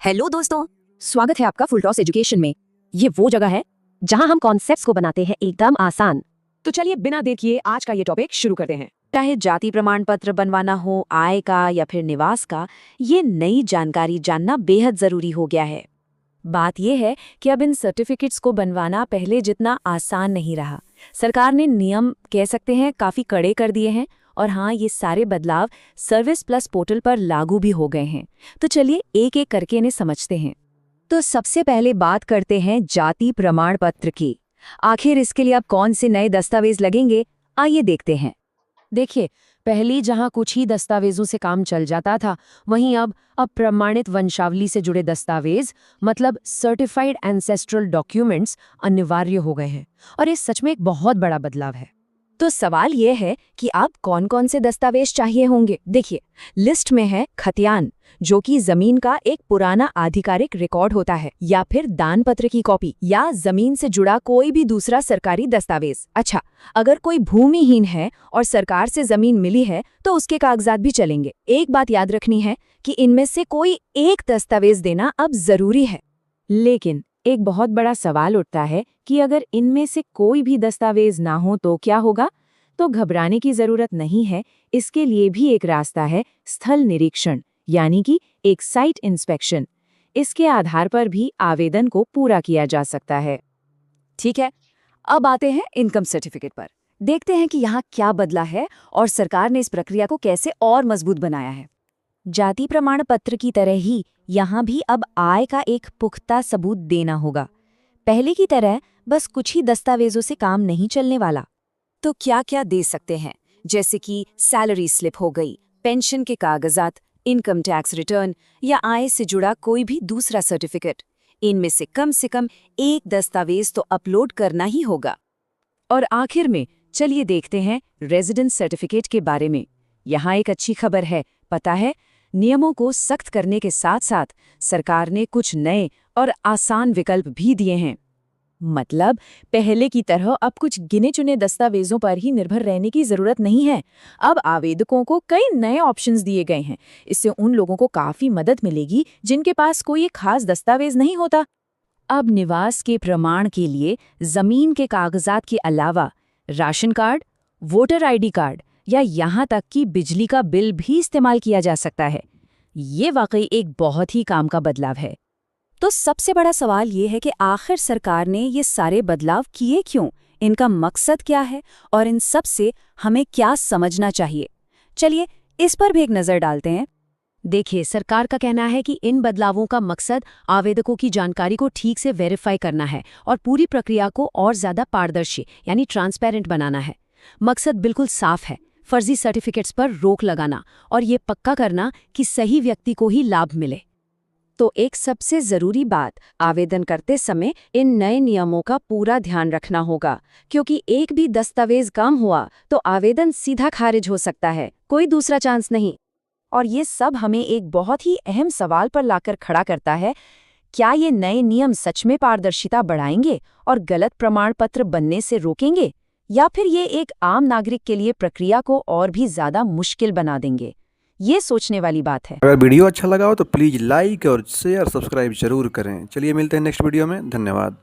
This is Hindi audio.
हेलो दोस्तों, स्वागत है आपका फुल टॉस एजुकेशन में। ये वो जगह है जहां हम कॉन्सेप्ट्स को बनाते हैं एकदम आसान। तो चलिए बिना देर किए आज का ये टॉपिक शुरू करते हैं। चाहे जाति प्रमाण पत्र बनवाना हो, आय का या फिर निवास का, ये नई जानकारी जानना बेहद जरूरी हो गया है। बात यह है कि अब इन सर्टिफिकेट्स को बनवाना पहले जितना आसान नहीं रहा। सरकार ने नियम कह सकते हैं काफी कड़े कर दिए हैं और हाँ, ये सारे बदलाव सर्विस प्लस पोर्टल पर लागू भी हो गए हैं। तो चलिए एक एक करके इन्हें समझते हैं। तो सबसे पहले बात करते हैं जाति प्रमाण पत्र की। आखिर इसके लिए अब कौन से नए दस्तावेज लगेंगे, आइए देखते हैं। देखिए, पहले जहां कुछ ही दस्तावेजों से काम चल जाता था, वहीं अब प्रमाणित वंशावली से जुड़े दस्तावेज मतलब सर्टिफाइड एंसेस्ट्रल डॉक्यूमेंट्स अनिवार्य हो गए हैं और ये सच में एक बहुत बड़ा बदलाव है। तो सवाल ये है कि आप कौन कौन से दस्तावेज चाहिए होंगे। देखिए, लिस्ट में है खतियान, जो कि जमीन का एक पुराना आधिकारिक रिकॉर्ड होता है, या फिर दान पत्र की कॉपी, या जमीन से जुड़ा कोई भी दूसरा सरकारी दस्तावेज। अच्छा, अगर कोई भूमिहीन है और सरकार से जमीन मिली है तो उसके कागजात भी चलेंगे। एक बात याद रखनी है कि इनमें से कोई एक दस्तावेज देना अब जरूरी है। लेकिन एक बहुत बड़ा सवाल उठता है कि अगर इनमें से कोई भी दस्तावेज ना हो तो क्या होगा। तो घबराने की जरूरत नहीं है। इसके लिए भी एक रास्ता है, स्थल निरीक्षण, यानी कि एक साइट इंस्पेक्शन। इसके आधार पर भी आवेदन को पूरा किया जा सकता है। ठीक है, अब आते हैं इनकम सर्टिफिकेट पर। देखते हैं कि यहाँ क्या बदला है और सरकार ने इस प्रक्रिया को कैसे और मजबूत बनाया है। जाति प्रमाण पत्र की तरह ही यहाँ भी अब आय का एक पुख्ता सबूत देना होगा। पहले की तरह बस कुछ ही दस्तावेजों से काम नहीं चलने वाला। तो क्या क्या दे सकते हैं, जैसे कि सैलरी स्लिप हो गई, पेंशन के कागजात, इनकम टैक्स रिटर्न या आय से जुड़ा कोई भी दूसरा सर्टिफिकेट। इनमें से कम एक दस्तावेज तो अपलोड करना ही होगा। और आखिर में चलिए देखते हैं रेजिडेंस सर्टिफिकेट के बारे में। यहाँ एक अच्छी खबर है, पता है, नियमों को सख्त करने के साथ साथ सरकार ने कुछ नए और आसान विकल्प भी दिए हैं। मतलब पहले की तरह अब कुछ गिने चुने दस्तावेजों पर ही निर्भर रहने की जरूरत नहीं है। अब आवेदकों को कई नए ऑप्शंस दिए गए हैं। इससे उन लोगों को काफी मदद मिलेगी जिनके पास कोई एक खास दस्तावेज नहीं होता। अब निवास के प्रमाण के लिए जमीन के कागजात के अलावा ration card, voter ID card या यहाँ तक कि बिजली का बिल भी इस्तेमाल किया जा सकता है। ये वाकई एक बहुत ही काम का बदलाव है। तो सबसे बड़ा सवाल ये है कि आखिर सरकार ने ये सारे बदलाव किए क्यों, इनका मकसद क्या है और इन सब से हमें क्या समझना चाहिए। चलिए इस पर भी एक नज़र डालते हैं। देखिए, सरकार का कहना है कि इन बदलावों का मकसद आवेदकों की जानकारी को ठीक से वेरीफाई करना है और पूरी प्रक्रिया को और ज़्यादा पारदर्शी यानी ट्रांसपेरेंट बनाना है। मकसद बिल्कुल साफ है, फर्जी सर्टिफिकेट्स पर रोक लगाना और ये पक्का करना कि सही व्यक्ति को ही लाभ मिले। तो एक सबसे जरूरी बात, आवेदन करते समय इन नए नियमों का पूरा ध्यान रखना होगा, क्योंकि एक भी दस्तावेज कम हुआ तो आवेदन सीधा खारिज हो सकता है, कोई दूसरा चांस नहीं। और ये सब हमें एक बहुत ही अहम सवाल पर लाकर खड़ा करता है, क्या ये नए नियम सच में पारदर्शिता बढ़ाएंगे और गलत प्रमाण पत्र बनने से रोकेंगे, या फिर ये एक आम नागरिक के लिए प्रक्रिया को और भी ज्यादा मुश्किल बना देंगे। ये सोचने वाली बात है। अगर वीडियो अच्छा लगा हो तो प्लीज़ लाइक और शेयर सब्सक्राइब जरूर करें। चलिए मिलते हैं नेक्स्ट वीडियो में। धन्यवाद।